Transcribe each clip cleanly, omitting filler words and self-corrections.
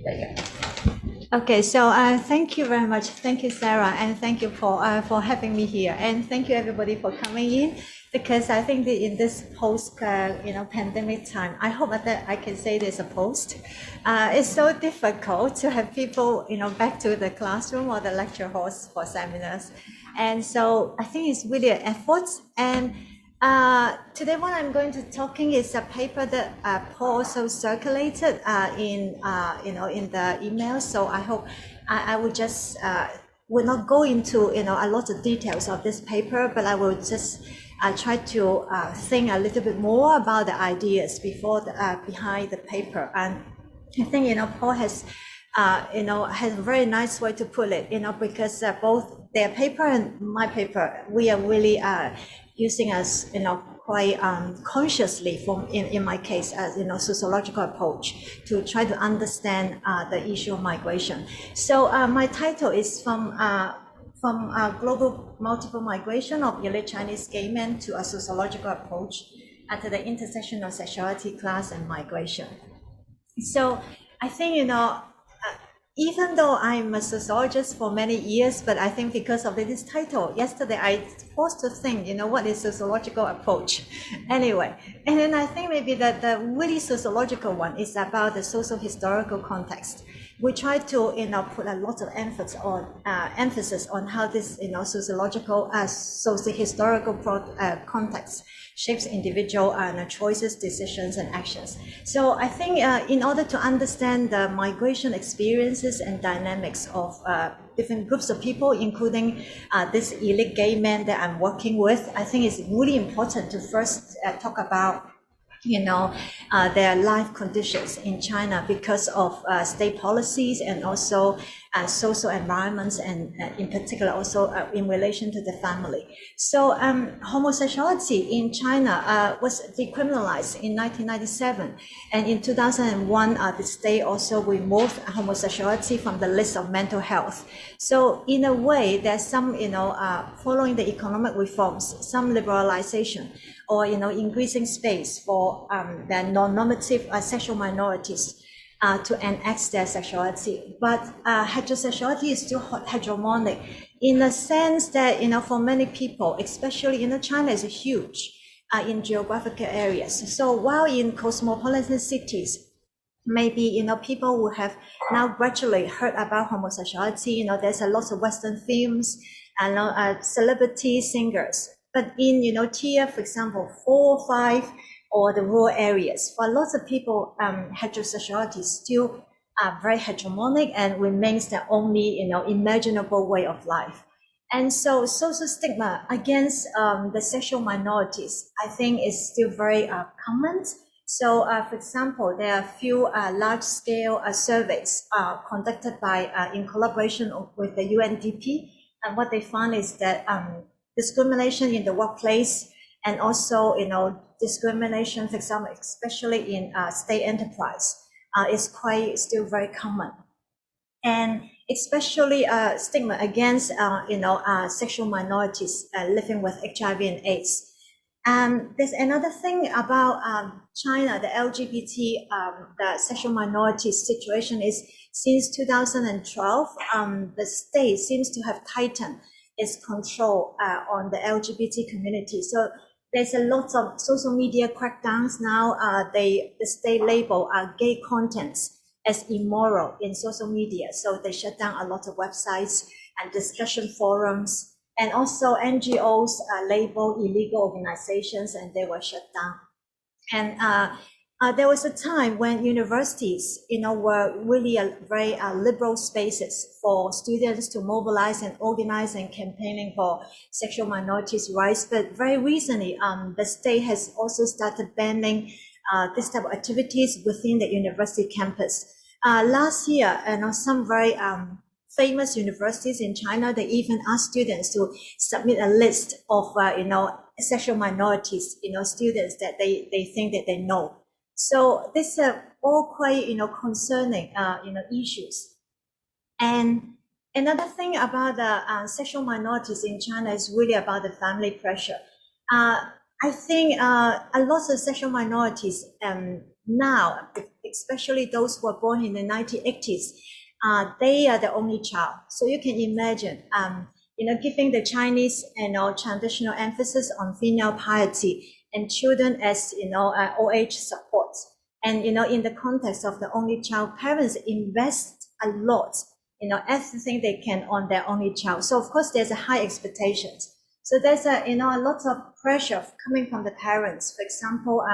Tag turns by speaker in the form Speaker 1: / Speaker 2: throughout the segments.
Speaker 1: There you go.
Speaker 2: Okay, so thank you very much. Thank you, Sarah, and thank you for having me here, and thank you everybody for coming in. Because I think that in this post, pandemic time, I hope that I can say there's a post. It's so difficult to have people, back to the classroom or the lecture halls for seminars, and so I think it's really an effort. And today, what I'm going to talking is a paper that Paul also circulated in the email. So I hope I will just will not go into a lot of details of this paper, but I will just try to think a little bit more about the ideas before behind the paper. And I think Paul has has a very nice way to put it. Because both their paper and my paper, we are really using as quite consciously from in my case as sociological approach to try to understand the issue of migration. So my title is from global multiple migration of elite Chinese gay men to a sociological approach at the intersection of sexuality, class, and migration. So I think even though I'm a sociologist for many years, but I think because of this title, yesterday I forced to think, what is sociological approach? Anyway, and then I think maybe that the really sociological one is about the social historical context. We try to, put a lot of emphasis on how this, sociological, socio-historical context shapes individual choices, decisions, and actions. So I think in order to understand the migration experiences and dynamics of different groups of people, including this elite gay men that I'm working with, I think it's really important to first talk about their life conditions in China because of state policies and also social environments, and in particular also in relation to the family. So homosexuality in China was decriminalized in 1997, and in 2001 the state also removed homosexuality from the list of mental health. So in a way, there's some following the economic reforms, some liberalization, or increasing space for the non-normative sexual minorities to enact their sexuality. But heterosexuality is still hegemonic in the sense that for many people, especially China is huge in geographical areas. So while in cosmopolitan cities, maybe people who have now gradually heard about homosexuality, there's a lot of Western films and celebrity singers. But in tier, for example, 4, 5, or the rural areas, for lots of people, heterosexuality is still very hegemonic and remains the only imaginable way of life. And so social stigma against the sexual minorities, I think, is still very common. So, for example, there are a few large-scale surveys conducted by in collaboration with the UNDP, and what they found is that discrimination in the workplace, and also discrimination, for example, especially in state enterprise, is quite still very common, and especially stigma against sexual minorities living with HIV and AIDS. There's another thing about China, the LGBT, the sexual minorities situation is since 2012, the state seems to have tightened its control on the LGBT community. So there's a lot of social media crackdowns now. The state label gay contents as immoral in social media. So they shut down a lot of websites and discussion forums, and also NGOs label illegal organizations, and they were shut down. And there was a time when universities, were really very liberal spaces for students to mobilize and organize and campaigning for sexual minorities' rights. But very recently, the state has also started banning this type of activities within the university campus. Last year, some very famous universities in China, they even asked students to submit a list of, sexual minorities, students that they think that they know. So these are all quite, concerning, issues. And another thing about the sexual minorities in China is really about the family pressure. I think a lot of sexual minorities now, especially those who were born in the 1980s, they are the only child. So you can imagine, giving the Chinese, traditional emphasis on female piety and children as, OH support. And, in the context of the only child, parents invest a lot, everything they can on their only child. So of course, there's a high expectations. So there's a lot of pressure coming from the parents, for example,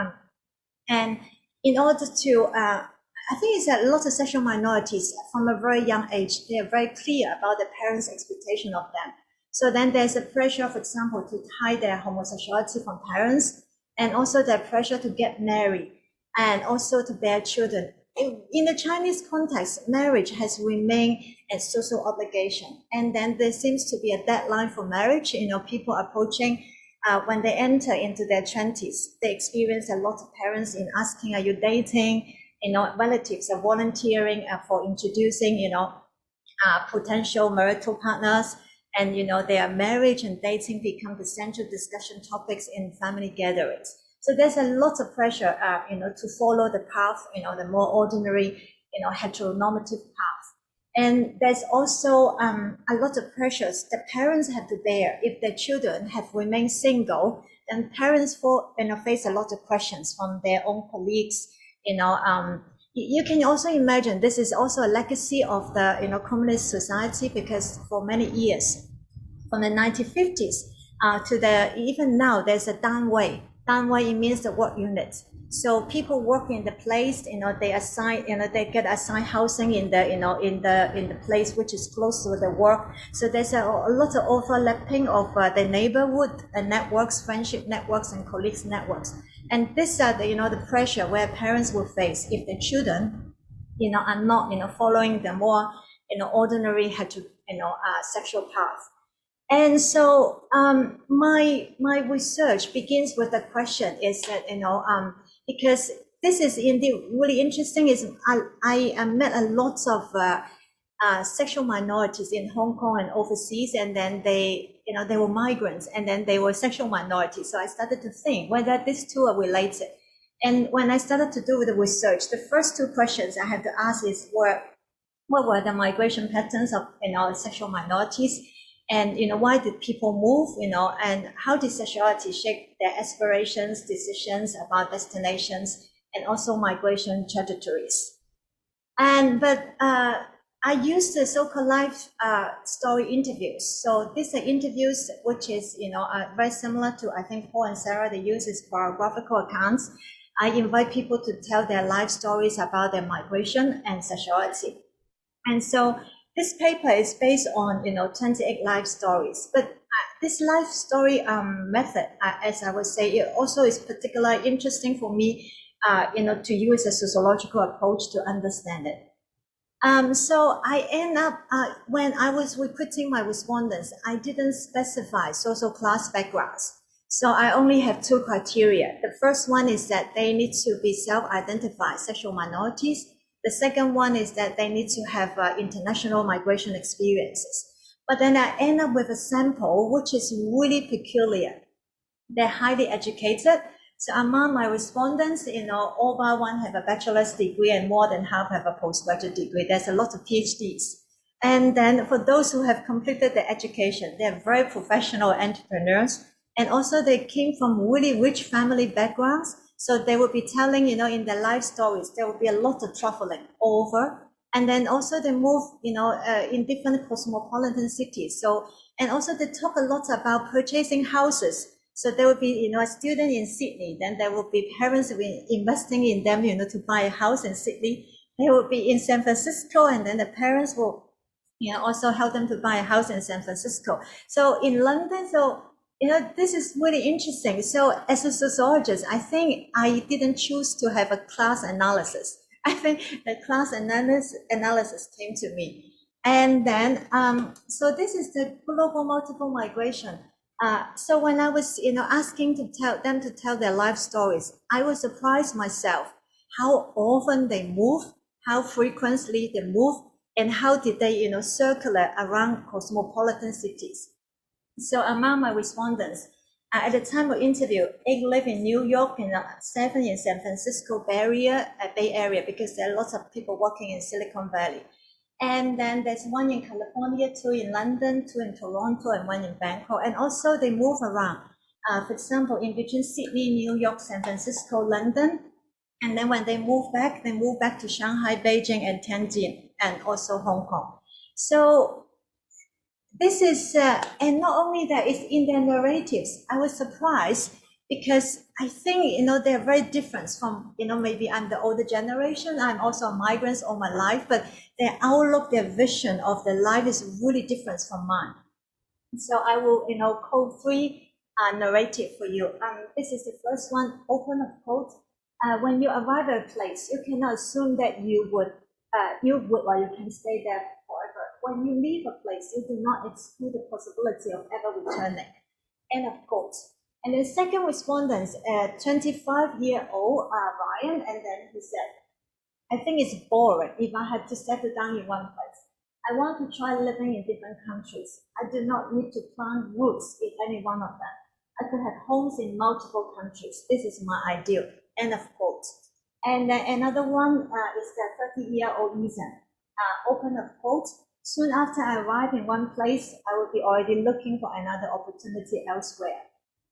Speaker 2: and in order to, I think it's a lot of sexual minorities from a very young age, they are very clear about the parents' expectation of them. So then there's a pressure, for example, to hide their homosexuality from parents, and also the pressure to get married, and also to bear children. In the Chinese context, marriage has remained a social obligation. And then there seems to be a deadline for marriage, people approaching, when they enter into their 20s, they experience a lot of parents in asking, are you dating? Relatives are volunteering for introducing, potential marital partners. And, their marriage and dating become the central discussion topics in family gatherings. So there's a lot of pressure, to follow the path, the more ordinary, heteronormative path. And there's also a lot of pressures that parents have to bear. If their children have remained single, then parents face a lot of questions from their own colleagues. You can also imagine this is also a legacy of the communist society, because for many years, from the 1950s to even now, there's a danwei. Danwei, it means the work unit. So people work in the place, they assign, they get assigned housing in the place which is close to the work. So there's a lot of overlapping of the neighborhood networks, friendship networks, and colleagues networks. And this are the pressure where parents will face if the children, are not, following the more, ordinary sexual path. And so my research begins with the question is that, because this is indeed really interesting, is I met a lot of sexual minorities in Hong Kong and overseas, and then they were migrants, and then they were sexual minorities. So I started to think whether these two are related. And when I started to do the research, the first two questions I had to ask is what were the migration patterns of sexual minorities? And, why did people move, and how did sexuality shape their aspirations, decisions about destinations, and also migration trajectories? But I used the so-called life story interviews. So these are interviews which is, very similar to, I think, Paul and Sarah, they use is biographical accounts. I invite people to tell their life stories about their migration and sexuality. And so this paper is based on, 28 life stories, but this life story method, as I would say, it also is particularly interesting for me, to use a sociological approach to understand it. So I end up, when I was recruiting my respondents, I didn't specify social class backgrounds. So I only have two criteria. The first one is that they need to be self-identified sexual minorities. The second one is that they need to have international migration experiences. But then I end up with a sample which is really peculiar. They're highly educated. So among my respondents, all but one have a bachelor's degree and more than half have a postgraduate degree. There's a lot of PhDs. And then for those who have completed their education, they're very professional entrepreneurs. And also they came from really rich family backgrounds. So they will be telling, in their life stories, there will be a lot of traveling over. And then also they move, in different cosmopolitan cities. So, and also they talk a lot about purchasing houses. So there will be, a student in Sydney, then there will be parents investing in them, to buy a house in Sydney. They will be in San Francisco, and then the parents will, also help them to buy a house in San Francisco. So in London, so, this is really interesting. So as a sociologist, I think I didn't choose to have a class analysis. I think the class analysis came to me. And then, so this is the global multiple migration. So when I was, asking them to tell their life stories, I was surprised myself how often they move, how frequently they move, and how did they, circulate around cosmopolitan cities. So among my respondents, At the time of interview, 8 live in New York and 7 in San Francisco Bay Area, because there are lots of people working in Silicon Valley. And then there's 1 in California, 2 in London, 2 in Toronto, and 1 in Bangkok. And also they move around. For example, in between Sydney, New York, San Francisco, London. And then when they move back to Shanghai, Beijing, and Tianjin, and also Hong Kong. So this is, and not only that, it's in their narratives. I was surprised because I think, they're very different from, maybe I'm the older generation. I'm also a migrant all my life, but their outlook, their vision of their life is really different from mine. So I will, quote 3 narrative for you. This is the first one, open of quote. When you arrive at a place, you cannot assume that you would or you can stay there forever. When you leave a place, you do not exclude the possibility of ever returning. End of quote. And the second respondent, 25-year-old Ryan, and then he said, I think it's boring if I had to settle down in one place. I want to try living in different countries. I do not need to plant roots in any one of them. I could have homes in multiple countries. This is my ideal. End of quote. And another one is the 30-year-old Ethan. Open of quote. Soon after I arrive in one place, I will be already looking for another opportunity elsewhere.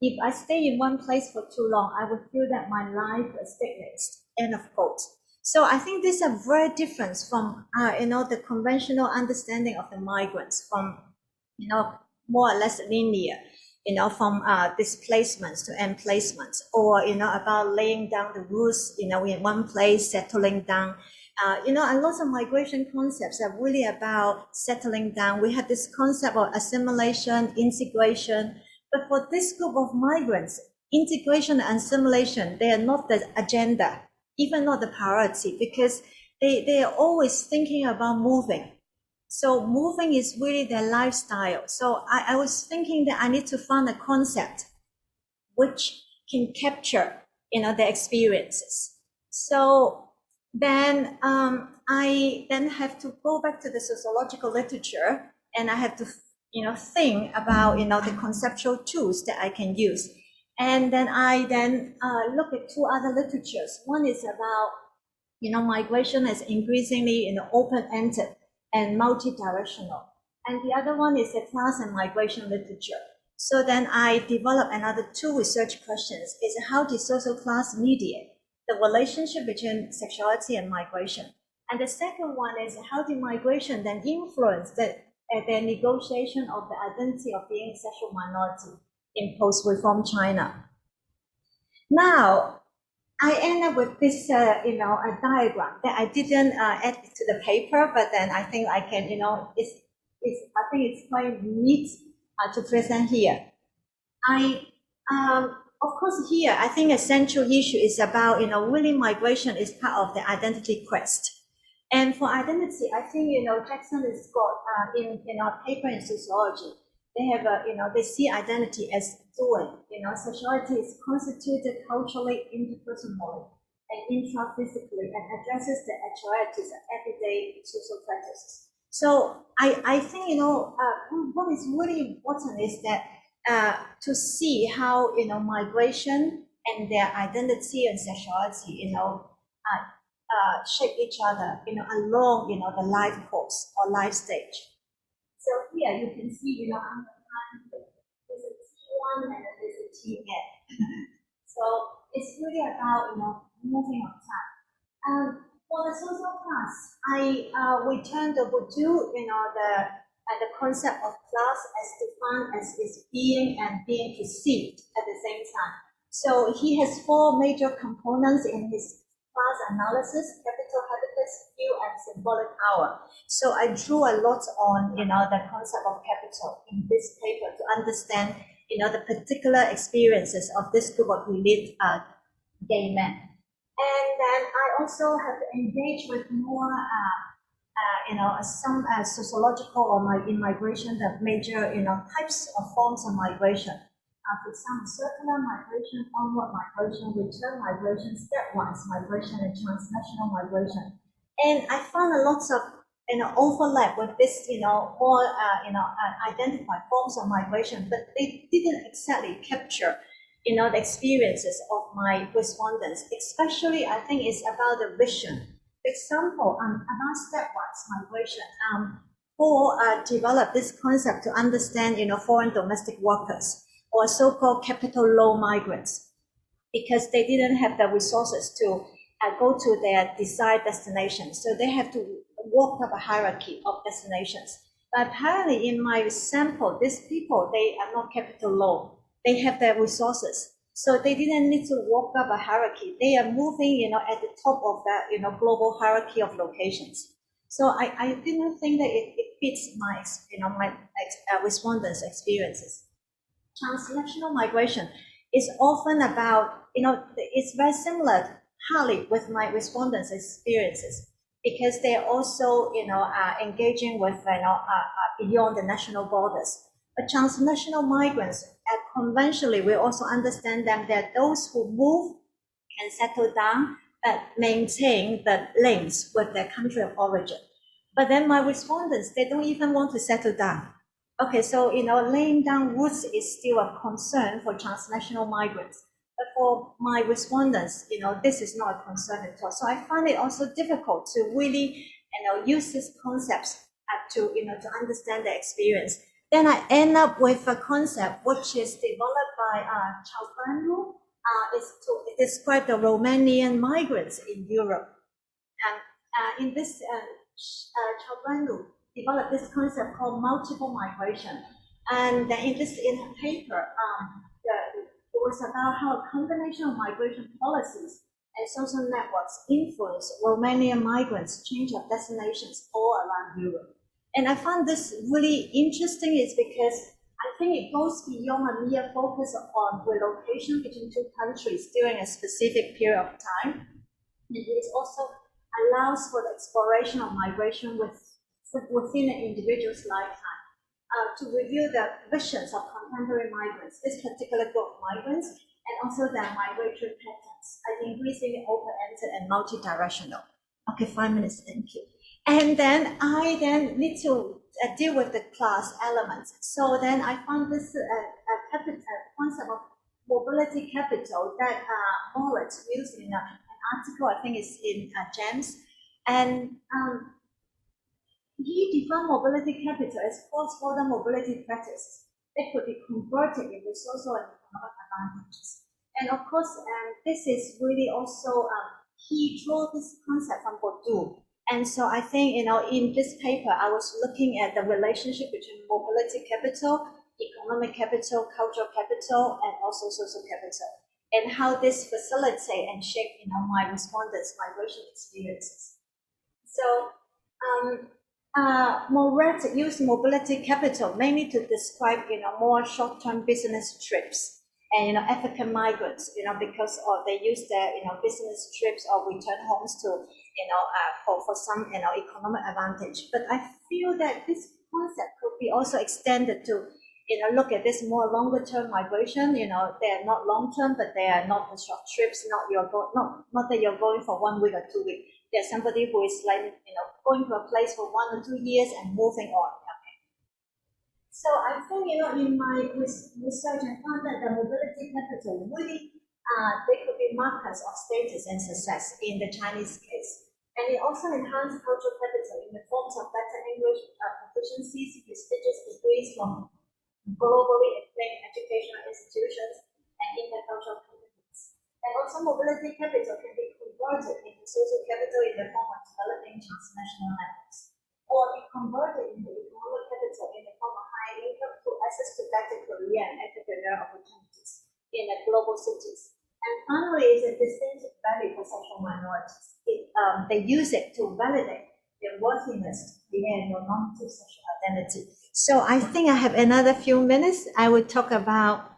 Speaker 2: If I stay in one place for too long, I would feel that my life stagnates. End of quote. So I think these are very different from, the conventional understanding of the migrants, from, more or less linear, from displacements to emplacements, or, about laying down the roots, in one place, settling down. A lot of migration concepts are really about settling down. We have this concept of assimilation, integration, but for this group of migrants, integration and assimilation, they are not the agenda, even not the priority, because they are always thinking about moving. So moving is really their lifestyle. So I was thinking that I need to find a concept which can capture, their experiences. So then I then have to go back to the sociological literature, and I have to, think about, the conceptual tools that I can use. And then I look at 2 other literatures. One is about, migration as increasingly, open-ended and multi-directional. And the other one is the class and migration literature. So then I developed another 2 research questions. Is how did social class mediate the relationship between sexuality and migration? And the second one is how did migration then influence the negotiation of the identity of being a sexual minority in post-reform China? Now, I end up with this, a diagram that I didn't add to the paper, but then I think I can, I think it's quite neat to present here. Of course, here I think a central issue is about, really migration is part of the identity quest. And for identity, I think, Jackson has got in our paper in sociology, they have they see identity as doing. Sexuality is constituted culturally, interpersonally, and intraphysically, and addresses the actualities of everyday social practices. So I think what is really important is that to see how migration and their identity and sexuality shape each other along the life course or life stage. So here you can see, on the time, there's a T1 and then there's a TN. So it's really about, moving on time. For the social class, we tend to do, the concept of class as defined as its being and being perceived at the same time. So he has 4 major components in his class analysis: capital, habitus, hue, and symbolic power. So I drew a lot on, the concept of capital in this paper to understand, the particular experiences of this group of elite gay men. And then I also have engaged with more, some sociological or in migration, the major, types of forms of migration. For example, circular migration, onward migration, return migration, stepwise migration, and transnational migration. And I found a lot of overlap with this, more, identified forms of migration, but they didn't exactly capture, the experiences of my respondents. Especially, I think it's about the vision. For example, about stepwise migration, who developed this concept to understand, foreign domestic workers or so-called capital low migrants, because they didn't have the resources to go to their desired destination. So they have to walk up a hierarchy of destinations. But apparently in my sample, these people, they are not capital low. They have their resources. So they didn't need to walk up a hierarchy. They are moving, at the top of the, global hierarchy of locations. So I didn't think that it fits my, respondents' experiences. Transnational migration is often about, it's very similar, hardly with my respondents' experiences, because they're also, engaging with, beyond the national borders. But transnational migrants, conventionally, we also understand them that those who move and settle down, but maintain the links with their country of origin. But then my respondents, they don't even want to settle down. Okay, so, laying down roots is still a concern for transnational migrants. But for my respondents, this is not a concern at all. So I find it also difficult to really, use these concepts to understand the experience. Then I end up with a concept which is developed by Chau. Is to describe the Romanian migrants in Europe. And in this, Chau developed this concept called multiple migration. And in her paper, it was about how a combination of migration policies and social networks influence Romanian migrants' change of destinations all around Europe. And I found this really interesting is because I think it goes beyond a mere focus on relocation between two countries during a specific period of time. It also allows for the exploration of migration within an individual's lifetime, to review the visions of contemporary migrants, this particular group of migrants, and also their migratory patterns, increasingly open-ended and multi-directional. Okay, 5 minutes, thank you. And then I need to deal with the class elements. So then I found this concept of mobility capital that Moritz used in an article, I think it's in GenSeM. And he defined mobility capital as cross-border mobility practice that could be converted into social and economic advantages. And of course, this is really also, he drew this concept from Bourdieu. And so I think, in this paper, I was looking at the relationship between mobility capital, economic capital, cultural capital, and also social capital, and how this facilitate and shape, my respondents' migration experiences. So, Moritz used mobility capital mainly to describe, more short-term business trips and, African migrants, because they use their, business trips or return homes to, for some, economic advantage. But I feel that this concept could be also extended to, look at this more longer-term migration. They are not long-term, but they are not the short trips. Not that you're going for 1 week or 2 weeks. There's somebody who is like, going to a place for 1 or 2 years and moving on. Okay. So I think, in my research, I found that the mobility capital really, they could be markers of status and success in the Chinese case. And it also enhanced cultural capital in the forms of better English proficiencies, prestigious degrees from globally acclaimed educational institutions, and intercultural competence. And also mobility capital can be converted into social capital in the form of developing transnational networks, or be converted into economic capital in the form of high income through access to better career and entrepreneurial opportunities in the global cities. And finally, it's a distinctive value for sexual minorities. They use it to validate their worthiness in their normative sexual identity. So I think I have another few minutes. I will talk about,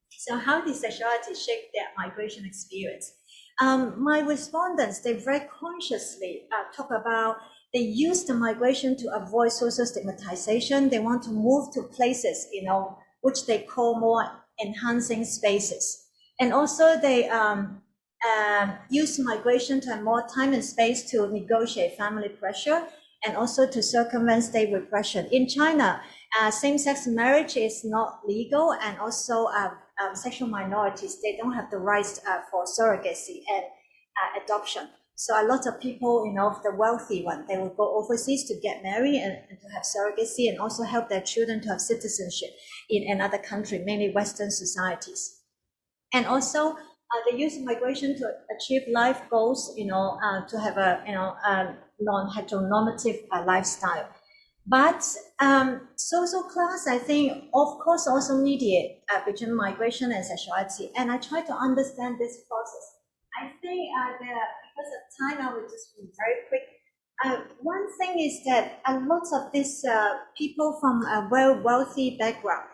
Speaker 2: so how did sexuality shape their migration experience? My respondents, they very consciously talk about, they use the migration to avoid social stigmatization. They want to move to places, which they call more enhancing spaces. And also they use migration to have more time and space to negotiate family pressure and also to circumvent state repression. In China, same-sex marriage is not legal, and also sexual minorities, they don't have the rights for surrogacy and adoption. So a lot of people, the wealthy one, they will go overseas to get married and to have surrogacy, and also help their children to have citizenship in another country, mainly Western societies. And also they use migration to achieve life goals, to have a non-heteronormative lifestyle. But social class, I think, of course, also mediate between migration and sexuality. And I try to understand this process. I think because of time, I will just be very quick. One thing is that a lot of these people from a wealthy background,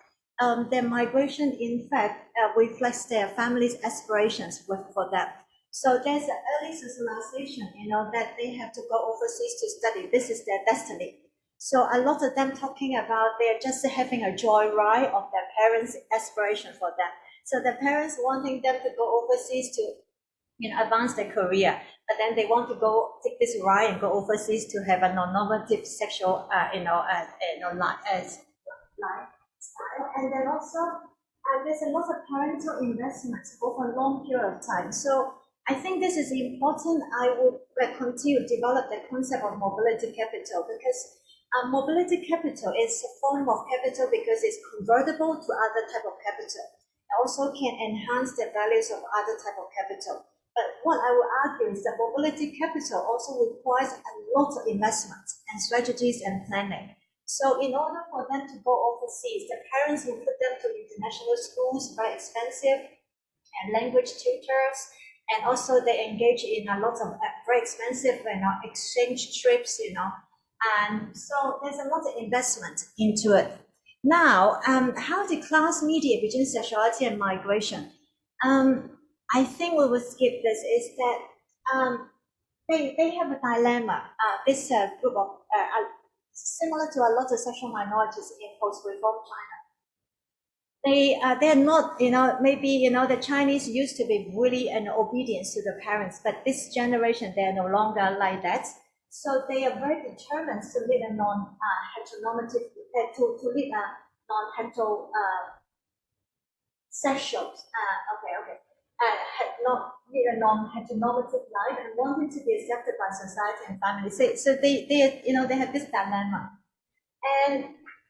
Speaker 2: their migration, in fact, reflects their family's aspirations for them. So there's an early socialization, that they have to go overseas to study. This is their destiny. So a lot of them talking about they're just having a joyride of their parents' aspiration for them. So the parents wanting them to go overseas to advance their career, but then they want to go take this ride and go overseas to have a non-normative sexual, lifestyle. And then also there's a lot of parental investments over a long period of time. So I think this is important. I would continue to develop the concept of mobility capital, because mobility capital is a form of capital because it's convertible to other type of capital. It also can enhance the values of other type of capital. But what I will argue is that mobility capital also requires a lot of investment and strategies and planning. So in order for them to go overseas, the parents will put them to international schools, very expensive, and language tutors, and also they engage in a lot of very expensive exchange trips, and so there's a lot of investment into it. Now, how the class mediate between sexuality and migration? I think we will skip this, is that they have a dilemma. This group of, similar to a lot of sexual minorities in post-reform China. They're not, maybe, the Chinese used to be really an obedience to the parents, but this generation, they're no longer like that. So they are very determined to lead a non-heteronormative, to lead a non-hetero sexual, not lead a non-heteronormative life and wanting to be accepted by society and family. So they have this dilemma, and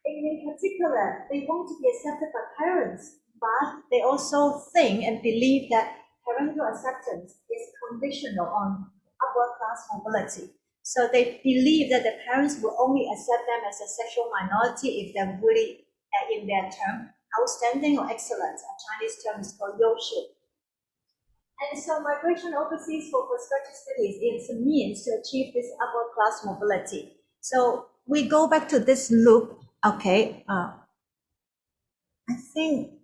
Speaker 2: in particular, they want to be accepted by parents, but they also think and believe that parental acceptance is conditional on upper class mobility. So they believe that the parents will only accept them as a sexual minority if they're really, in their term, outstanding or excellent. A Chinese term is called Yoshi. And so migration overseas for postgraduate studies is a means to achieve this upper class mobility. So we go back to this loop. Okay, I think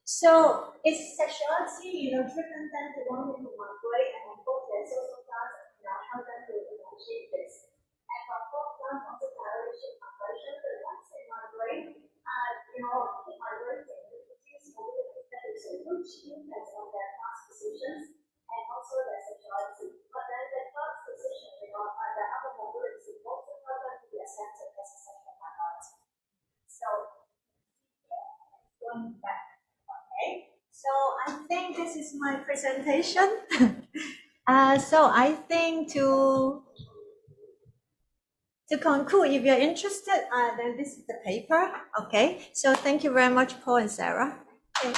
Speaker 2: so. It's sexuality, driven them to wanting to migrate, and of course there's social class, help them to achieve this. And for fourth class, also direction migration. But once they migrate, keep migrating, they produce mobility studies, which impacts on their class positions and also their sexuality. But then the class position, the upper mobility, also help them to be accepted as a sexual minority. So, going back. Okay, so I think this is my presentation. So I think to conclude, if you're interested, then this is the paper. Okay, so thank you very much, Paul and Sarah. Okay.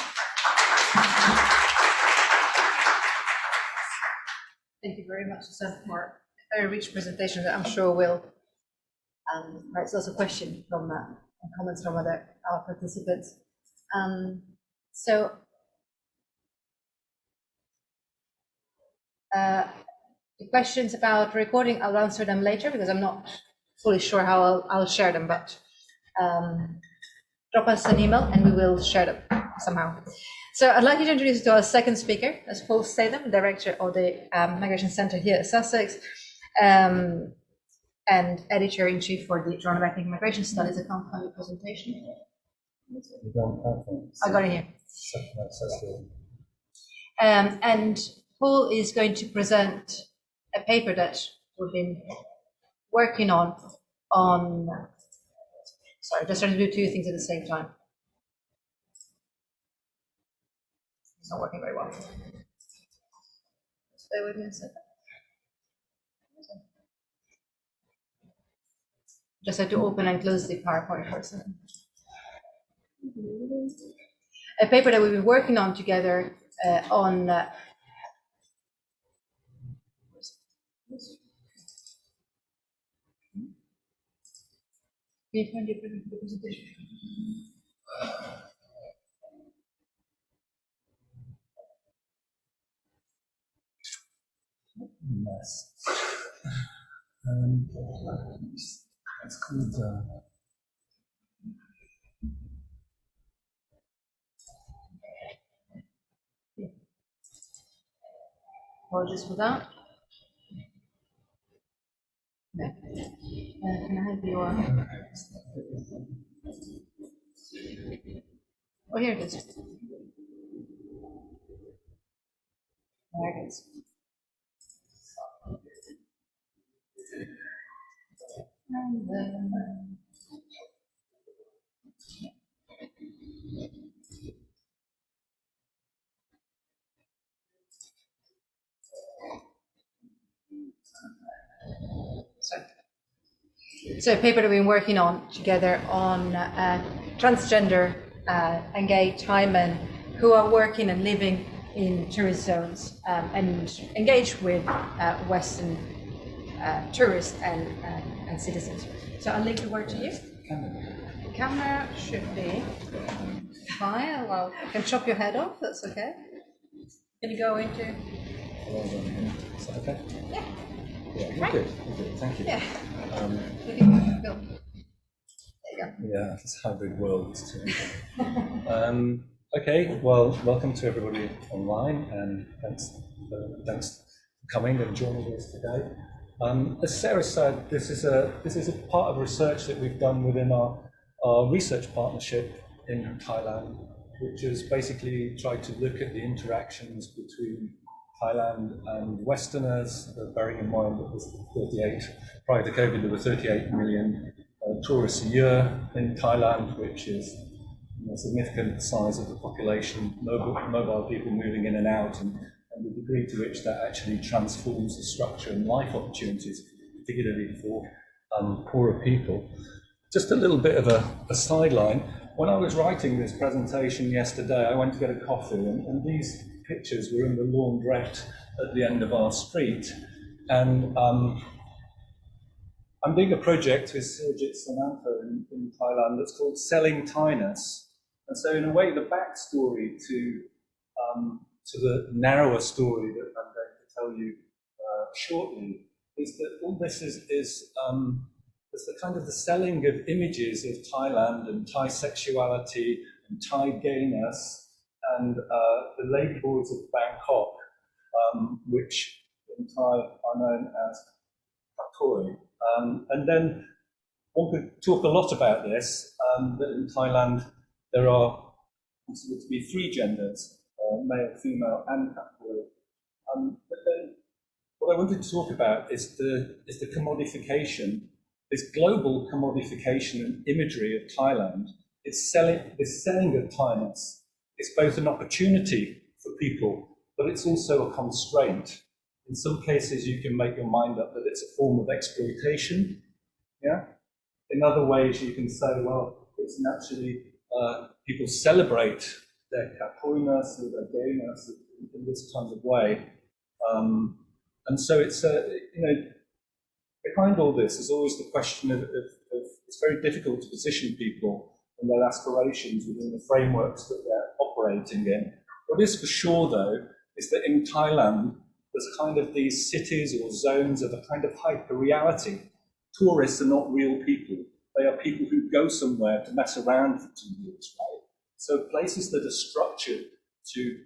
Speaker 1: Thank you very much, Susanne, for a very rich presentation that I'm sure will raise lots of questions from and comments from our participants. So the questions about recording, I'll answer them later because I'm not fully sure how I'll share them, but drop us an email and we will share them somehow. So I'd like you to introduce to our second speaker, as Paul Statham, Director of the Migration Centre here at Sussex, and Editor-in-Chief for the Journal of Ethnic Migration Studies. I can't find the presentation. I got it here. And Paul is going to present a paper that we've been working on, sorry, just trying to do two things at the same time. It's not working very well. Stay with me a second. Just have to open and close the PowerPoint for a second. A paper that we've been working on together on
Speaker 3: Nice. It's called.
Speaker 1: Apologies for that. Okay. Can I have your? Oh, here it is. There it is. And then, so a paper that we've been working on together on transgender and gay Thai men who are working and living in tourist zones and engage with Western tourists and citizens. So I'll leave the word to you. The camera should be fine. Well, I can chop your head off, that's okay. Can you go into?
Speaker 3: Is that okay?
Speaker 1: Yeah.
Speaker 3: Yeah,
Speaker 1: Right.
Speaker 3: you're good, thank you.
Speaker 1: Yeah.
Speaker 3: Yeah,
Speaker 1: There you go.
Speaker 3: this hybrid world is too. Okay, well, welcome to everybody online, and thanks for coming and joining us today. As Sarah said, this is a part of research that we've done within our research partnership in Thailand, which has basically tried to look at the interactions between Thailand and Westerners, bearing in mind that there's prior to COVID, there were 38 million tourists a year in Thailand, which is a significant size of the population, mobile people moving in and out, and the degree to which that actually transforms the structure and life opportunities, particularly for poorer people. Just a little bit of a sideline. When I was writing this presentation yesterday, I went to get a coffee, and these pictures were in the laundrette at the end of our street. And I'm doing a project with Sirjit Sanantho in Thailand that's called Selling Thainess. And so in a way, the backstory to the narrower story that I'm going to tell you shortly is that all this is the kind of the selling of images of Thailand and Thai sexuality and Thai gayness and the labels of Bangkok, which in Thai are known as Kathoey. And then one could talk a lot about this, that in Thailand there are considered to be three genders, male, female, and Kathoey. But then what I wanted to talk about is the commodification, this global commodification and imagery of Thailand. This selling of Thainess is both an opportunity for people, but it's also a constraint. In some cases, you can make your mind up that it's a form of exploitation. Yeah. In other ways, you can say, well, it's naturally people celebrate their Kathoeyness or their gayness in this kind of way, and so it's behind all this is always the question of it's very difficult to position people and their aspirations within the frameworks that they're operating in. What is for sure, though, is that in Thailand, there's kind of these cities or zones of a kind of hyper-reality. Tourists are not real people. They are people who go somewhere to mess around for 2 years, right? So places that are structured to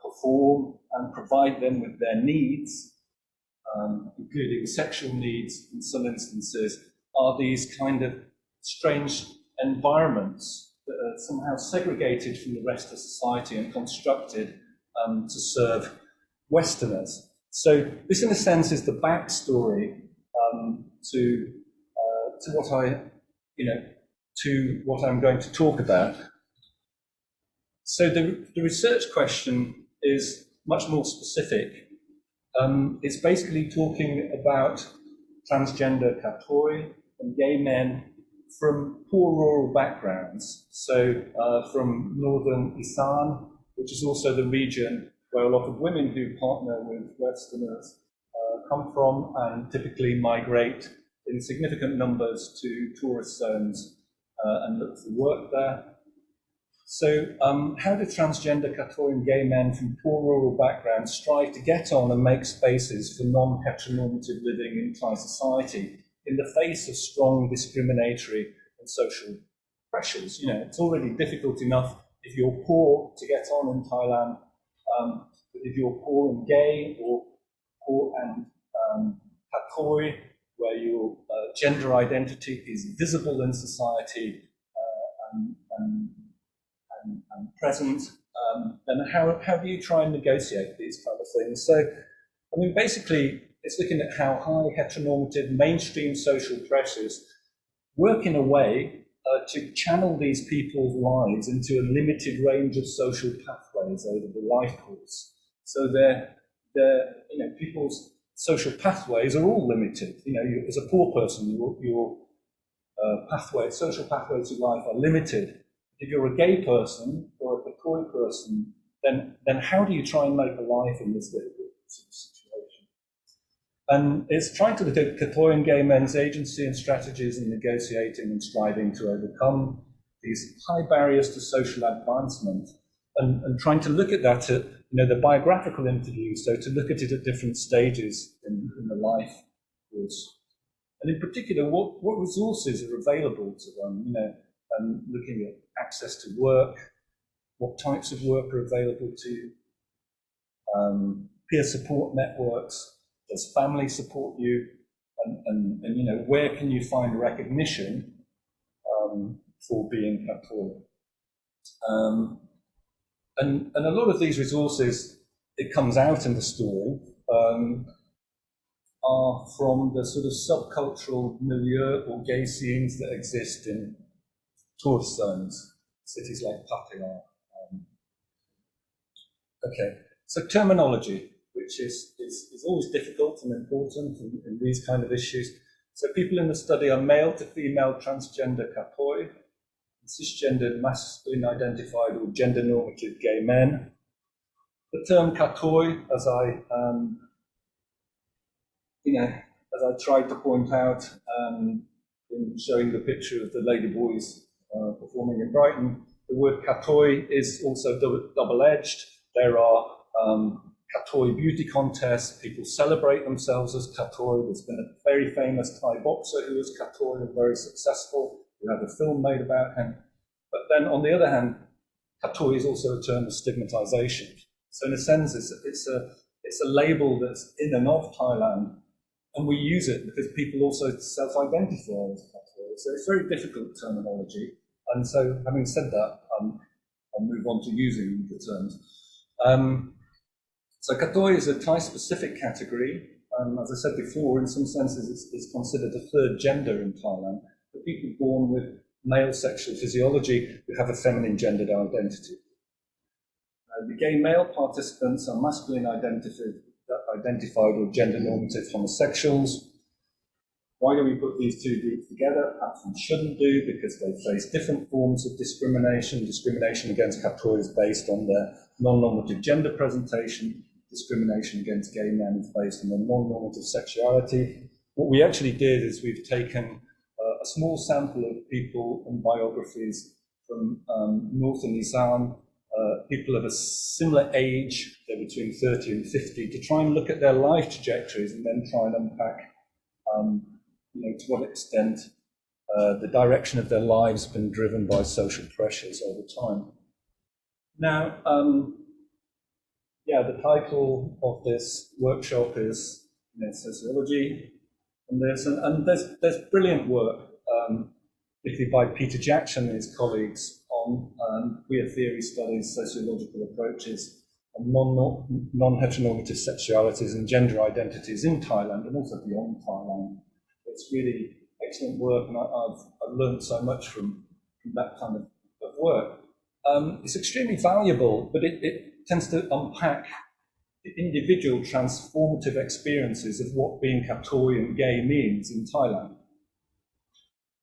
Speaker 3: perform and provide them with their needs, including sexual needs in some instances, are these kind of strange environments that are somehow segregated from the rest of society and constructed to serve Westerners. So this, in a sense, is the backstory to what to what I'm going to talk about. So the research question is much more specific. It's basically talking about transgender Kathoey and gay men from poor rural backgrounds. So from northern Isan, which is also the region where a lot of women who partner with Westerners come from and typically migrate in significant numbers to tourist zones and look for work there. So how do transgender Kathoey and gay men from poor rural backgrounds strive to get on and make spaces for non-heteronormative living in Thai society in the face of strong discriminatory and social pressures? You know, it's already difficult enough if you're poor to get on in Thailand, but if you're poor and gay or poor and Kathoey, where your gender identity is visible in society and present, then how do you try and negotiate these kind of things? So, I mean, basically, it's looking at how high heteronormative mainstream social pressures work in a way to channel these people's lives into a limited range of social pathways over the life course. So people's social pathways are all limited. You know, as a poor person, your social pathways to life are limited. If you're a gay person or a Kathoey person, then how do you try and make a life in this difficult situation? And it's trying to look at Kathoey and gay men's agency and strategies in negotiating and striving to overcome these high barriers to social advancement, and trying to look at that at the biographical interview, so to look at it at different stages in the life course. And in particular, what resources are available to them, and looking at access to work, what types of work are available to you, peer support networks, does family support you, and where can you find recognition for being Kathoey? And a lot of these resources, it comes out in the story, are from the sort of subcultural milieu or gay scenes that exist in tourist zones, cities like Pattaya. Okay, so terminology, which is always difficult and important in these kind of issues. So people in the study are male to female transgender Kathoey, cisgendered masculine identified or gender normative gay men. The term Kathoey, as I tried to point out in showing the picture of the ladyboys performing in Brighton, the word Kathoey is also double-edged. There are Kathoey beauty contests. People celebrate themselves as Kathoey. There's been a very famous Thai boxer who was Kathoey and very successful. We had a film made about him. But then, on the other hand, Kathoey is also a term of stigmatization. So, in a sense, it's a label that's in and of Thailand, and we use it because people also self-identify as Kathoey. So it's very difficult terminology. And so, having said that, I'll move on to using the terms. So Kathoey is a Thai-specific category. As I said before, in some senses, it's considered a third gender in Thailand. For people born with male sexual physiology who have a feminine gendered identity. The gay male participants are masculine identified or gender normative homosexuals. Why do we put these two groups together? Perhaps we shouldn't do, because they face different forms of discrimination. Discrimination against Kathoey is based on their non-normative gender presentation. Discrimination against gay men is based on their non-normative sexuality. What we actually did is we've taken a small sample of people and biographies from northern Isan, people of a similar age, they're between 30 and 50, to try and look at their life trajectories and then try and unpack to what extent the direction of their lives has been driven by social pressures over time. Now, the title of this workshop is Sociology, and there's brilliant work, particularly by Peter Jackson and his colleagues on queer theory studies, sociological approaches, on non-heteronormative sexualities and gender identities in Thailand and also beyond Thailand. It's really excellent work, and I've learned so much from that kind of work. It's extremely valuable, but it tends to unpack the individual transformative experiences of what being Kathoey and gay means in Thailand.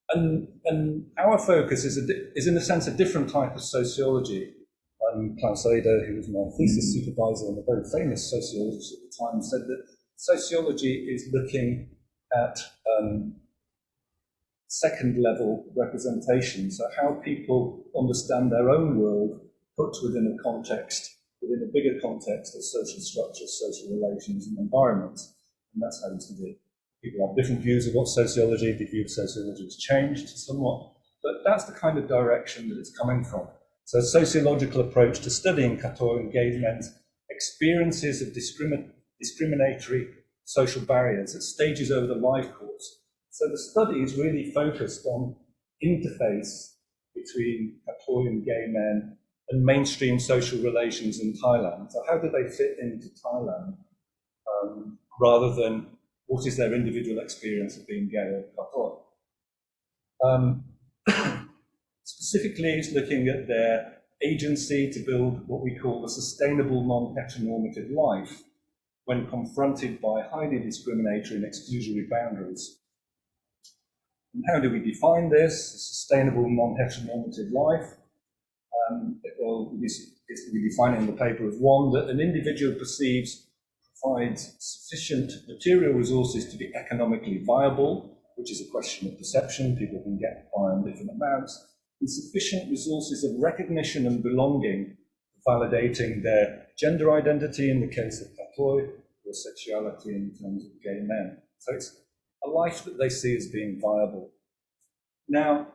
Speaker 3: And our focus is in a sense a different type of sociology. Klaus Eder, who was my thesis supervisor and a very famous sociologist at the time, said that sociology is looking at second level representation, so how people understand their own world put within a context, within a bigger context of social structures, social relations and environments. And that's how we study it. People have different views of what sociology, the view of sociology has changed somewhat, but that's the kind of direction that it's coming from. So a sociological approach to studying Kathoey and gay men's experiences of discriminatory social barriers at stages over the life course. So the study is really focused on interface between Kathoey and gay men and mainstream social relations in Thailand. So how do they fit into Thailand, rather than what is their individual experience of being gay or Kathoey? Specifically, it's looking at their agency to build what we call a sustainable non-heteronormative life when confronted by highly discriminatory and exclusionary boundaries. And how do we define this, a sustainable non-heteronormative life? Well, we define it in the paper as one, that an individual provides sufficient material resources to be economically viable, which is a question of perception, people can get by on different amounts, and sufficient resources of recognition and belonging, validating their gender identity in the case of Kathoey, or sexuality in terms of gay men. So it's a life that they see as being viable. Now,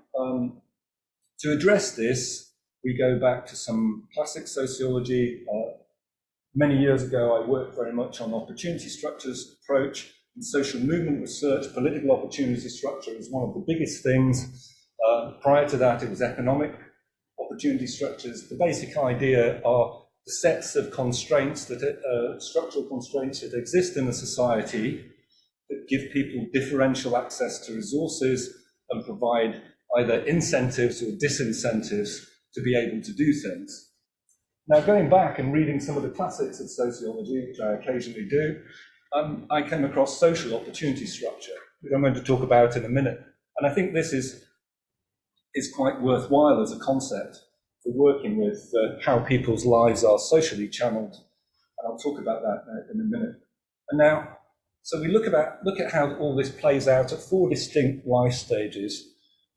Speaker 3: to address this, we go back to some classic sociology. Many years ago, I worked very much on opportunity structures approach and social movement research. Political opportunity structure is one of the biggest things. Prior to that, it was economic opportunity structures. The basic idea are the sets of constraints, structural constraints that exist in a society that give people differential access to resources and provide either incentives or disincentives to be able to do things. Now, going back and reading some of the classics of sociology, which I occasionally do, I came across social opportunity structure, which I'm going to talk about in a minute. And I think this is quite worthwhile as a concept for working with how people's lives are socially channeled. And I'll talk about that in a minute. And now, so we look at how all this plays out at 4 distinct life stages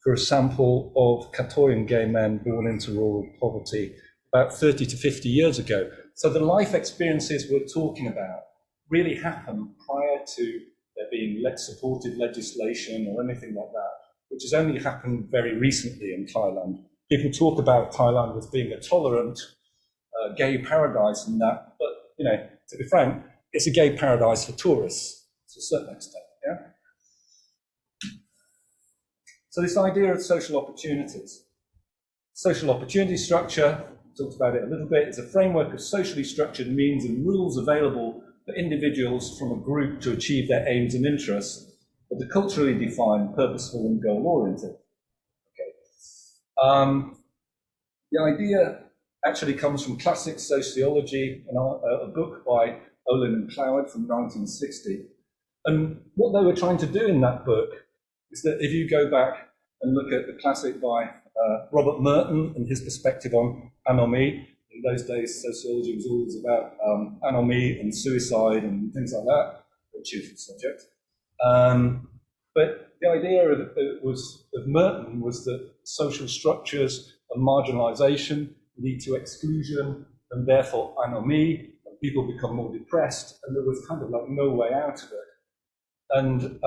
Speaker 3: for a sample of Kathoey and gay men born into rural poverty about 30 to 50 years ago. So the life experiences we're talking about really happened prior to there being supported legislation or anything like that, which has only happened very recently in Thailand. People talk about Thailand as being a tolerant gay paradise and that, but, you know, to be frank, it's a gay paradise for tourists to a certain extent, yeah? So this idea of social opportunities. Social opportunity structure, talked about it a little bit, is a framework of socially structured means and rules available for individuals from a group to achieve their aims and interests, but are culturally defined, purposeful and goal-oriented. Okay. The idea actually comes from classic sociology, a book by Olin and Cloward from 1960. And what they were trying to do in that book is that if you go back and look at the classic by Robert Merton and his perspective on anomie, in those days sociology was always about anomie and suicide and things like that, a cheerful subject. But the idea of Merton was that social structures and marginalisation lead to exclusion and therefore anomie, and people become more depressed, and there was kind of like no way out of it. And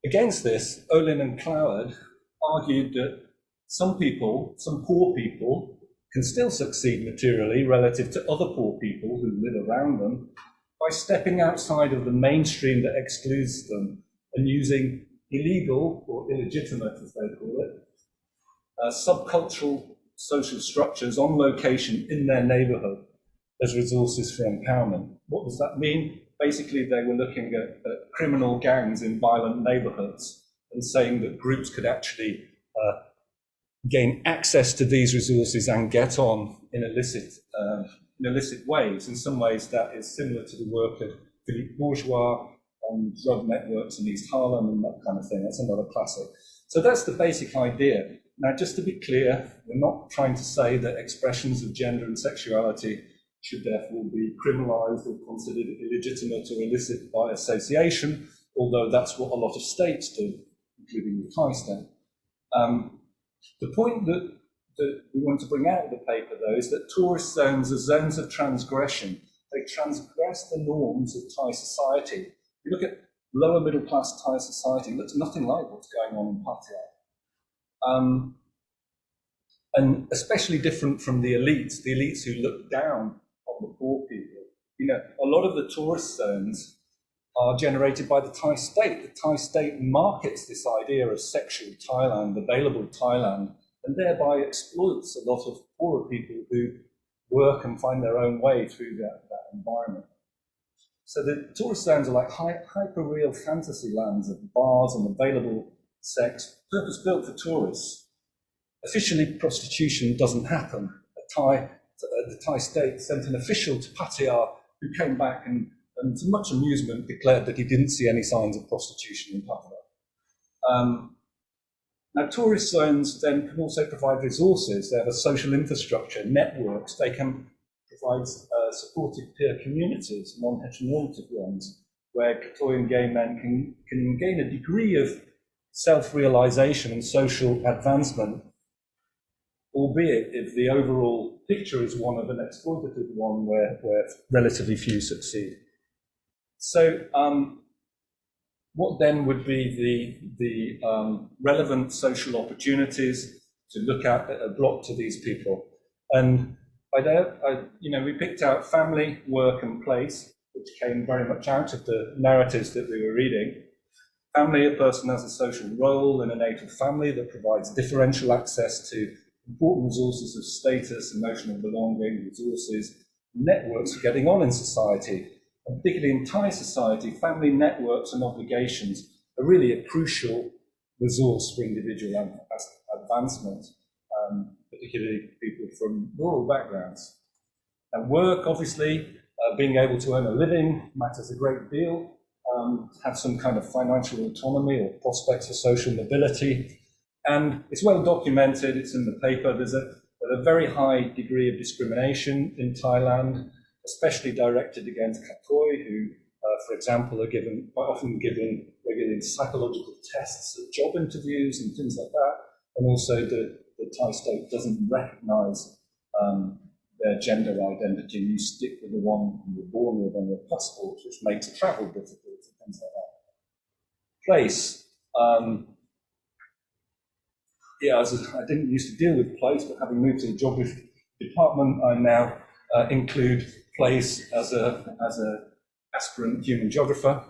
Speaker 3: against this, Olin and Cloward argued that some people, some poor people, can still succeed materially relative to other poor people who live around them by stepping outside of the mainstream that excludes them and using illegal or illegitimate, as they call it, subcultural social structures on location in their neighborhood as resources for empowerment. What does that mean? Basically, they were looking at criminal gangs in violent neighborhoods and saying that groups could actually gain access to these resources and get on in illicit ways. In some ways, that is similar to the work of Philippe Bourgeois on drug networks in East Harlem and that kind of thing. That's another classic. So that's the basic idea. Now, just to be clear, we're not trying to say that expressions of gender and sexuality should therefore be criminalized or considered illegitimate or illicit by association, although that's what a lot of states do, including the Thai state. The point that we want to bring out of the paper, though, is that tourist zones are zones of transgression. They transgress the norms of Thai society. If you look at lower middle class Thai society, it looks nothing like what's going on in Pattaya. And especially different from the elites who look down on the poor people. You know, a lot of the tourist zones are generated by the Thai state. The Thai state markets this idea of sexual Thailand, available Thailand, and thereby exploits a lot of poorer people who work and find their own way through that environment. So the tourist zones are like hyper-real fantasy lands of bars and available sex, purpose-built for tourists. Officially, prostitution doesn't happen. The Thai state sent an official to Pattaya who came back and to much amusement declared that he didn't see any signs of prostitution in Pattaya. Now, tourist zones then can also provide resources. They have a social infrastructure, networks. They can provide supportive peer communities, non-heteronormative ones, where Kathoey and gay men can gain a degree of self-realization and social advancement, albeit if the overall picture is one of an exploitative one where relatively few succeed. So what then would be the relevant social opportunities to look at that are blocked to these people? And we picked out family, work and place, which came very much out of the narratives that we were reading. Family, a person has a social role in a natal family that provides differential access to important resources of status, emotional belonging, resources, networks for getting on in society. And particularly in Thai society, family networks and obligations are really a crucial resource for individual advancement, particularly people from rural backgrounds. And work, obviously, being able to earn a living matters a great deal, have some kind of financial autonomy or prospects for social mobility. And it's well documented, it's in the paper, there's a very high degree of discrimination in Thailand, especially directed against Kathoey, who, for example, are quite often given regular psychological tests at job interviews and things like that. And also the Thai state doesn't recognize their gender identity. You stick with the one you were born with on your passport, which makes travel difficult and things like that. Place. I didn't used to deal with place, but having moved to the geography department, I now include place as a aspirant human geographer.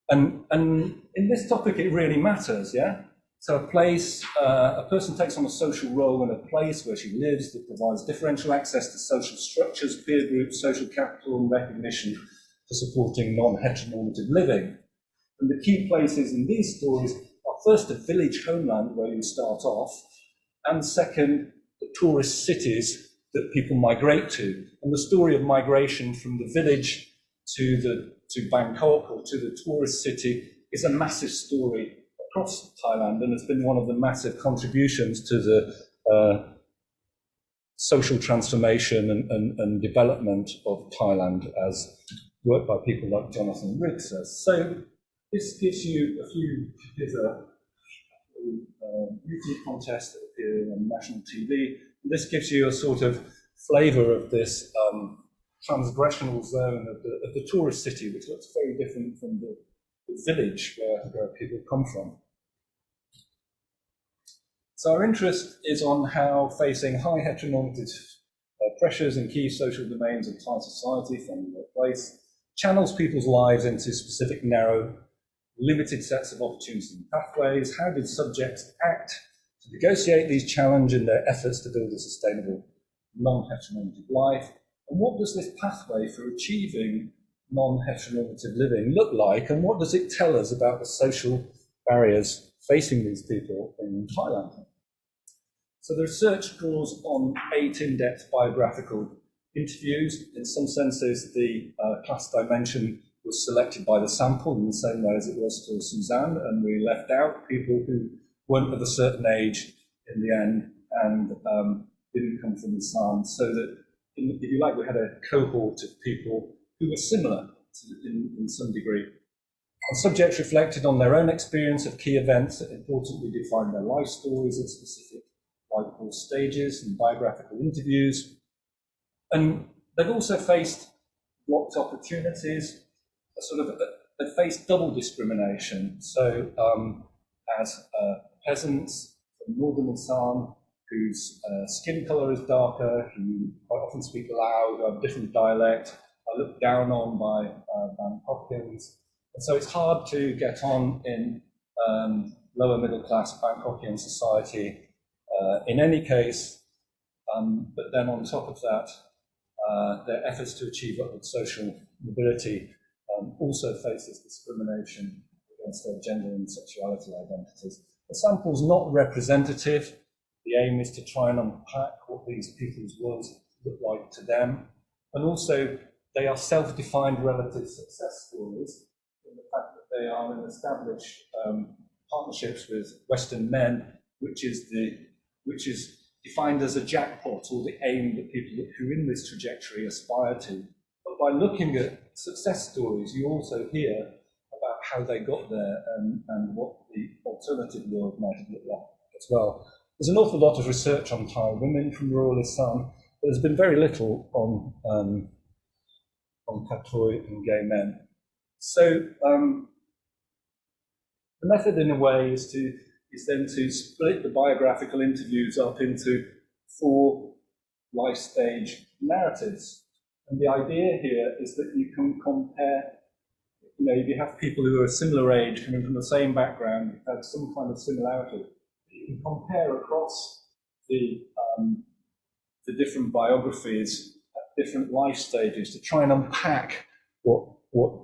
Speaker 3: And in this topic, it really matters, yeah? So a person takes on a social role in a place where she lives that provides differential access to social structures, peer groups, social capital, and recognition for supporting non-heteronormative living. And the key places in these stories are first a village homeland where you start off, and second, the tourist cities that people migrate to. And the story of migration from the village to Bangkok or to the tourist city is a massive story across Thailand, and it's been one of the massive contributions to the social transformation and development of Thailand as work by people like Jonathan Riggs says. So this gives you here's a beauty contest that appeared on national TV. This gives you a sort of flavour of this transgressional zone of the tourist city, which looks very different from the village where people come from. So our interest is on how facing high heteronormative pressures in key social domains of Thai society, family, workplace, channels people's lives into specific, narrow, limited sets of opportunities and pathways. How did subjects act to negotiate these challenges in their efforts to build a sustainable non-heteronormative life. And what does this pathway for achieving non-heteronormative living look like, and what does it tell us about the social barriers facing these people in Thailand? So the research draws on 8 in-depth biographical interviews. In some senses, the class dimension was selected by the sample in the same way as it was for Susanne, and we left out people who weren't of a certain age in the end and didn't come from Islam, so that, if you like, we had a cohort of people who were similar in some degree. And subjects reflected on their own experience of key events that importantly defined their life stories at specific life course stages and biographical interviews. And they've also faced blocked opportunities, they faced double discrimination. So as peasants from northern Assam, whose skin colour is darker, who quite often speak loud, have different dialect, are looked down on by Bangkokians. And so it's hard to get on in lower middle class Bangkokian society in any case, but then on top of that, their efforts to achieve upward social mobility also faces discrimination against their gender and sexuality identities. The sample's not representative. The aim is to try and unpack what these people's worlds look like to them. And also, they are self-defined relative success stories in the fact that they are in established partnerships with Western men, which is defined as a jackpot, or the aim that people who are in this trajectory aspire to. But by looking at success stories, you also hear about how they got there and what the alternative world might have looked like as well. There's an awful lot of research on Thai women from rural Assam, but there's been very little on Kathoey and gay men. So the method, in a way, is then to split the biographical interviews up into 4 life stage narratives. And the idea here is that you can compare, if you have people who are a similar age, coming from the same background, have some kind of similarity, you can compare across the different biographies at different life stages to try and unpack what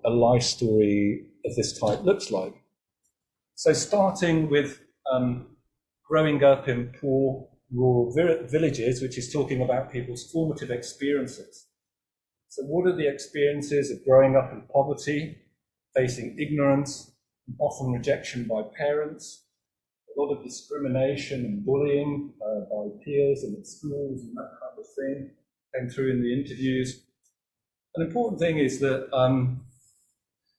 Speaker 3: a life story of this type looks like. So starting with growing up in poor rural villages, which is talking about people's formative experiences. So what are the experiences of growing up in poverty, facing ignorance, often rejection by parents, a lot of discrimination and bullying by peers and at schools and that kind of thing came through in the interviews. An important thing is that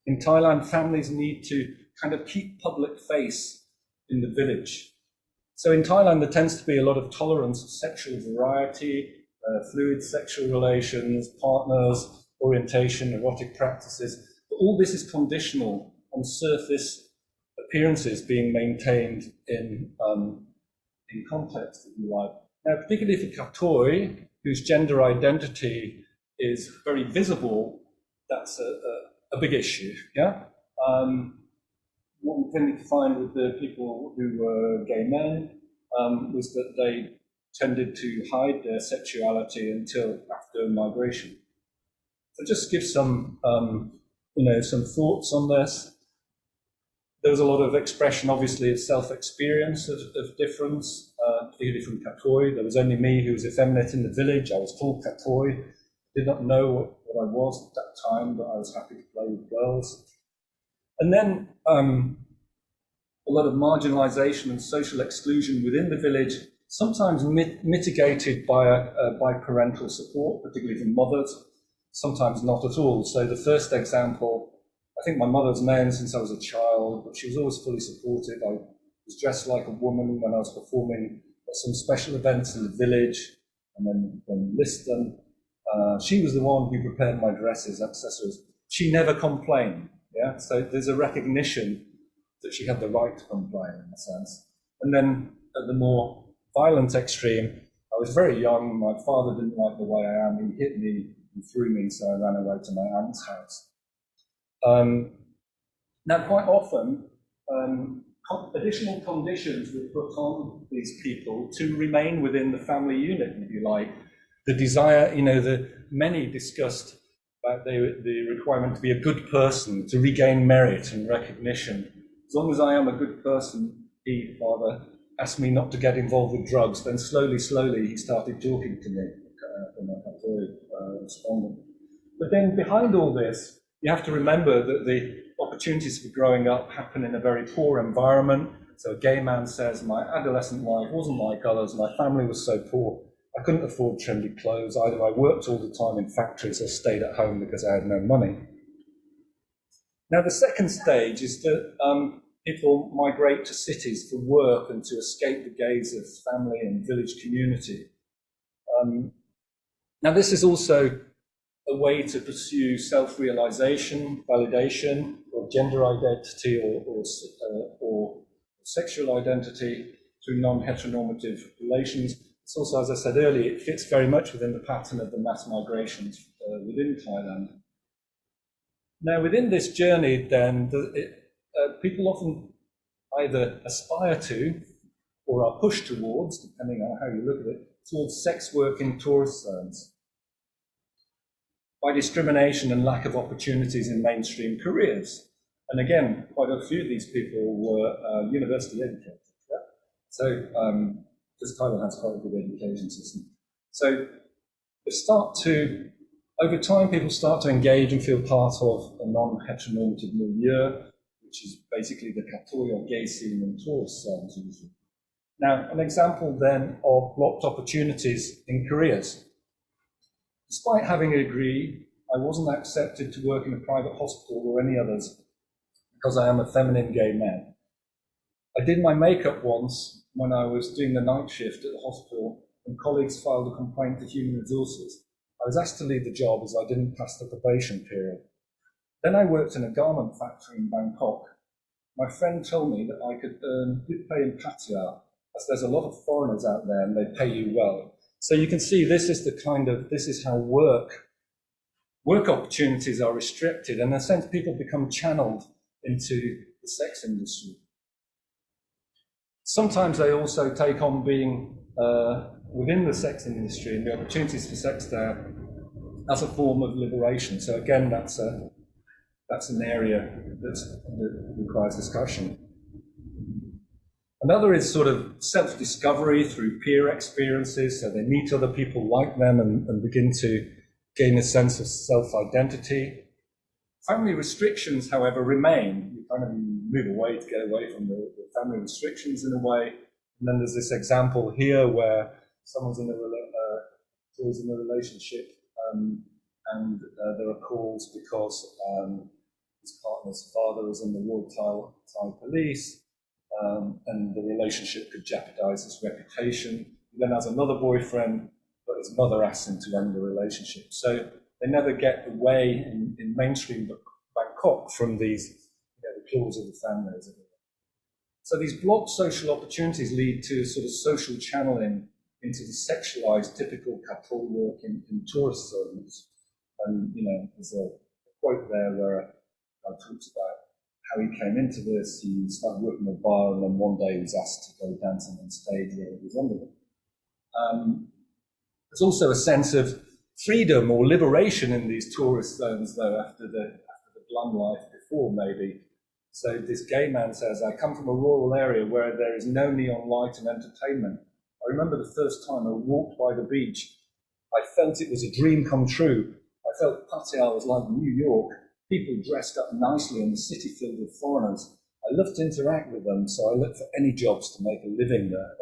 Speaker 3: in Thailand, families need to kind of keep public face in the village. So in Thailand, there tends to be a lot of tolerance of sexual variety, fluid sexual relations, partners, orientation, erotic practices. But all this is conditional on surface appearances being maintained in context, if you like. Now, particularly for Kathoey, whose gender identity is very visible, that's a big issue, yeah? What we tended to find with the people who were gay men was that they tended to hide their sexuality until after migration. So just give some, some thoughts on this. There was a lot of expression, obviously, of self-experience of difference, particularly from Kathoey. There was only me who was effeminate in the village. I was called Kathoey. Did not know what I was at that time, but I was happy to play with girls. And then a lot of marginalization and social exclusion within the village, sometimes mitigated by parental support, particularly from mothers, sometimes not at all. So the first example, I think my mother's known since I was a child, but she was always fully supportive. I was dressed like a woman when I was performing at some special events in the village, and then list them. She was the one who prepared my dresses, accessories. She never complained. Yeah, so there's a recognition that she had the right to complain in a sense. And then at the more violent extreme, I was very young. My father didn't like the way I am. He hit me and threw me, so I ran away to my aunt's house. Now, quite often, additional conditions were put on these people to remain within the family unit, if you like. The desire, many discussed about the requirement to be a good person, to regain merit and recognition. As long as I am a good person, father, asked me not to get involved with drugs. Then slowly, he started talking to me, responding. But then behind all this, you have to remember that the opportunities for growing up happen in a very poor environment. So a gay man says, my adolescent life wasn't like others. My family was so poor. I couldn't afford trendy clothes. Either I worked all the time in factories or stayed at home because I had no money. Now, the second stage is that people migrate to cities for work and to escape the gaze of family and village community. Now, this is also a way to pursue self-realization, validation, or gender identity, or sexual identity through non-heteronormative relations. It's also, as I said earlier, it fits very much within the pattern of the mass migrations within Thailand. Now, within this journey, then, people often either aspire to or are pushed towards, depending on how you look at it, towards sex work in tourist zones by discrimination and lack of opportunities in mainstream careers. And again, quite a few of these people were university educated. Yeah? So, because Thailand has quite a good education system. So, over time, people start to engage and feel part of a non-heteronormative milieu, which is basically the Kathoey or gay scene in tourist zones usually. Now, an example then of blocked opportunities in careers. Despite having a degree, I wasn't accepted to work in a private hospital or any others because I am a feminine gay man. I did my makeup once when I was doing the night shift at the hospital and colleagues filed a complaint to human resources. I was asked to leave the job as I didn't pass the probation period. Then I worked in a garment factory in Bangkok. My friend told me that I could earn good pay in Pattaya, as there's a lot of foreigners out there and they pay you well. So you can see this is how work opportunities are restricted, and in a sense people become channeled into the sex industry. Sometimes they also take on being within the sex industry and the opportunities for sex there as a form of liberation. So again, that's an area that requires discussion. Another is sort of self-discovery through peer experiences. So they meet other people like them and begin to gain a sense of self-identity. Family restrictions, however, remain. You kind of move away to get away from the family restrictions in a way. And then there's this example here where someone's in a relationship and there are calls because his partner's father is in the Royal Thai Police. And the relationship could jeopardize his reputation. He then has another boyfriend, but his mother asks him to end the relationship. So they never get away in mainstream Bangkok from these the claws of the family. So these blocked social opportunities lead to sort of social channeling into the sexualized typical Kathoey work in tourist zones. And there's a quote there where I talks about how he came into this. He started working in a bar, and then one day he was asked to go dancing on stage where it was under him. There's also a sense of freedom or liberation in these tourist zones, though, after the glum life before, maybe. So this gay man says, I come from a rural area where there is no neon light and entertainment. I remember the first time I walked by the beach. I felt it was a dream come true. I felt Pattaya was like New York. People dressed up nicely in the city filled with foreigners. I loved to interact with them, so I looked for any jobs to make a living there.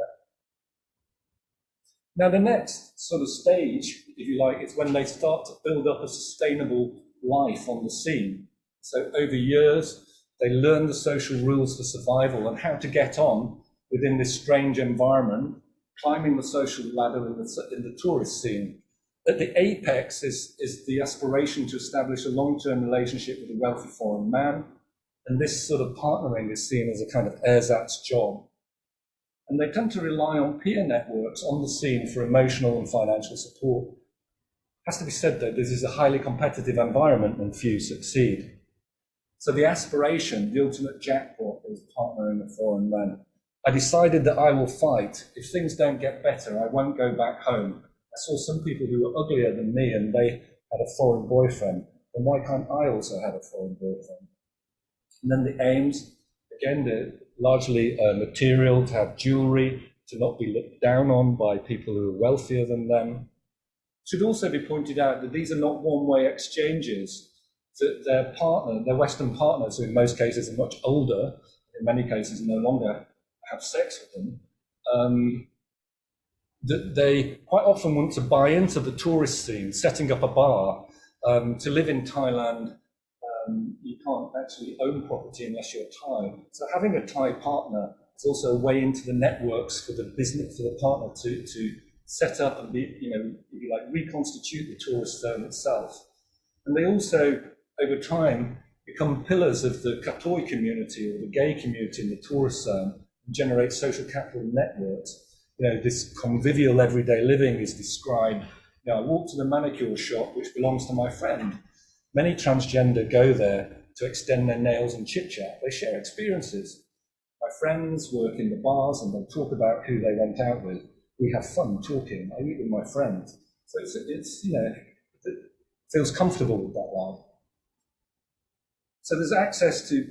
Speaker 3: Now, the next sort of stage, if you like, is when they start to build up a sustainable life on the scene. So over years, they learn the social rules for survival and how to get on within this strange environment, climbing the social ladder in the tourist scene. At the apex is the aspiration to establish a long-term relationship with a wealthy foreign man, and this sort of partnering is seen as a kind of ersatz job. And they tend to rely on peer networks on the scene for emotional and financial support. It has to be said, though, this is a highly competitive environment and few succeed. So the aspiration, the ultimate jackpot, is partnering a foreign man. I decided that I will fight. If things don't get better, I won't go back home. I saw some people who were uglier than me and they had a foreign boyfriend. Then why can't I also have a foreign boyfriend? And then the aims, again, they're largely material, to have jewelry, to not be looked down on by people who are wealthier than them. It should also be pointed out that these are not one-way exchanges, that their partner, their Western partners, who in most cases are much older, in many cases no longer have sex with them, that they quite often want to buy into the tourist scene, setting up a bar. To live in Thailand, you can't actually own property unless you're Thai. So having a Thai partner is also a way into the networks for the business, for the partner to set up and be, if you like, reconstitute the tourist zone itself. And they also, over time, become pillars of the Kathoey community or the gay community in the tourist zone and generate social capital networks. This convivial everyday living is described. I walk to the manicure shop, which belongs to my friend. Many transgender go there to extend their nails and chit-chat. They share experiences. My friends work in the bars and they talk about who they went out with. We have fun talking. I eat with my friends. So it feels comfortable with that life. So there's access to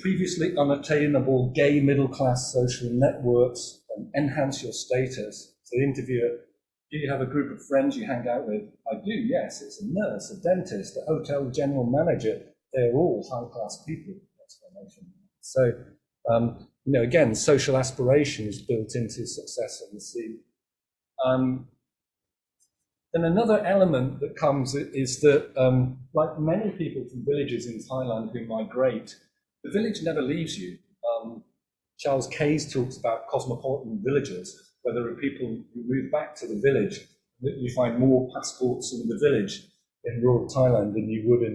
Speaker 3: previously unattainable gay middle-class social networks and enhance your status. So the interviewer, do you have a group of friends you hang out with? I do, yes. It's a nurse, a dentist, a hotel general manager. They're all high-class people. Explanation. So, again, social aspiration is built into success on the scene. Then another element that comes is that, like many people from villages in Thailand who migrate, the village never leaves you. Charles Case talks about cosmopolitan villages, where there are people who move back to the village, that you find more passports in the village in rural Thailand than you would in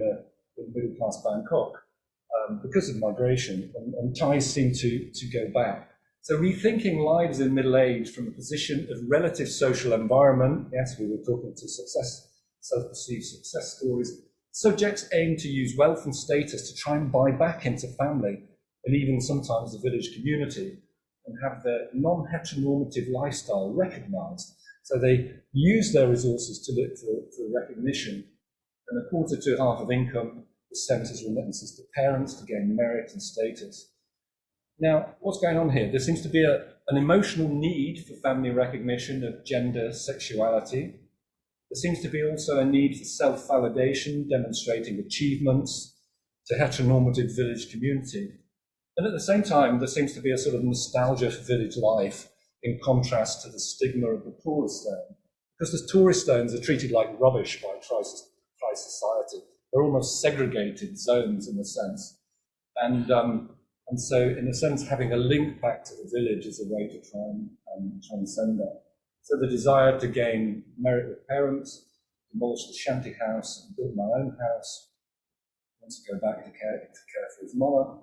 Speaker 3: middle-class Bangkok, because of migration, and Thais seem to go back. So rethinking lives in middle age from a position of relative social environment, yes, we were talking to self-perceived success stories, subjects aim to use wealth and status to try and buy back into family, and even sometimes the village community, and have their non-heteronormative lifestyle recognized. So they use their resources to look for recognition, and a quarter to half of income is sent as remittances to parents to gain merit and status. Now, what's going on here? There seems to be an emotional need for family recognition of gender, sexuality. There seems to be also a need for self-validation, demonstrating achievements to heteronormative village community. And at the same time, there seems to be a sort of nostalgia for village life in contrast to the stigma of the tourist zone. Because the tourist zones are treated like rubbish by society. They're almost segregated zones in a sense. And so, in a sense, having a link back to the village is a way to try and transcend that. So the desire to gain merit with parents, demolish the shanty house and build my own house, wants to go back to care for his mother.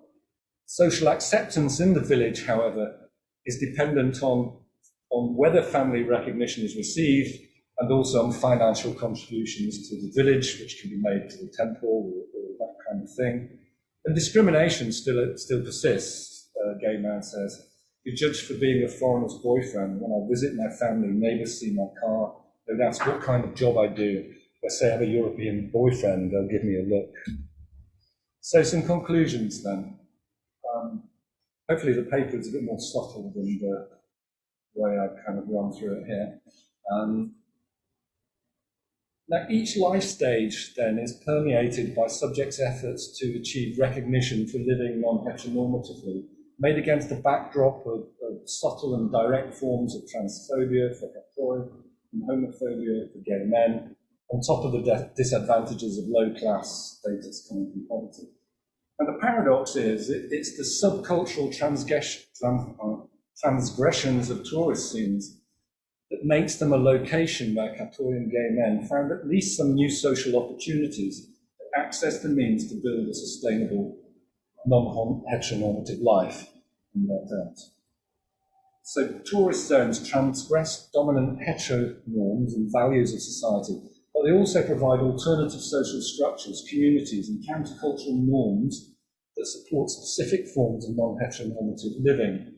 Speaker 3: Social acceptance in the village, however, is dependent on whether family recognition is received and also on financial contributions to the village, which can be made to the temple or that kind of thing. And discrimination still persists, a gay man says. You're judged for being a foreigner's boyfriend. When I visit my family, neighbours see my car, they'll ask what kind of job I do. If I say I have a European boyfriend, they'll give me a look. So some conclusions then. Hopefully the paper is a bit more subtle than the way I've kind of run through it here. Now, each life stage then is permeated by subjects' efforts to achieve recognition for living non-heteronormatively, made against a backdrop of subtle and direct forms of transphobia for Kathoey and homophobia for gay men, on top of the disadvantages of low-class status coming from poverty. And the paradox is, it's the subcultural transgressions of tourist scenes that makes them a location where Kathoeyan gay men found at least some new social opportunities to access the means to build a sustainable, non-heteronormative life in their terms. So tourist zones transgress dominant hetero norms and values of society but they also provide alternative social structures, communities, and countercultural norms that support specific forms of non-heteronormative living,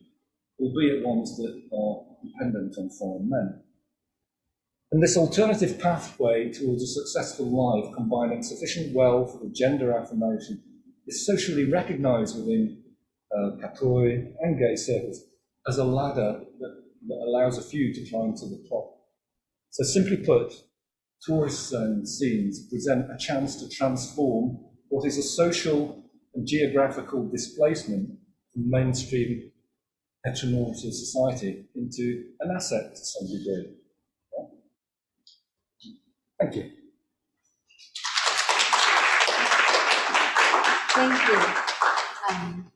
Speaker 3: albeit ones that are dependent on foreign men. And this alternative pathway towards a successful life, combining sufficient wealth with gender affirmation, is socially recognised within Kathoey and gay circles as a ladder that allows a few to climb to the top. So simply put, tourist zone scenes present a chance to transform what is a social and geographical displacement from mainstream heteronormative society into an asset to some degree. Thank you.
Speaker 1: Thank you.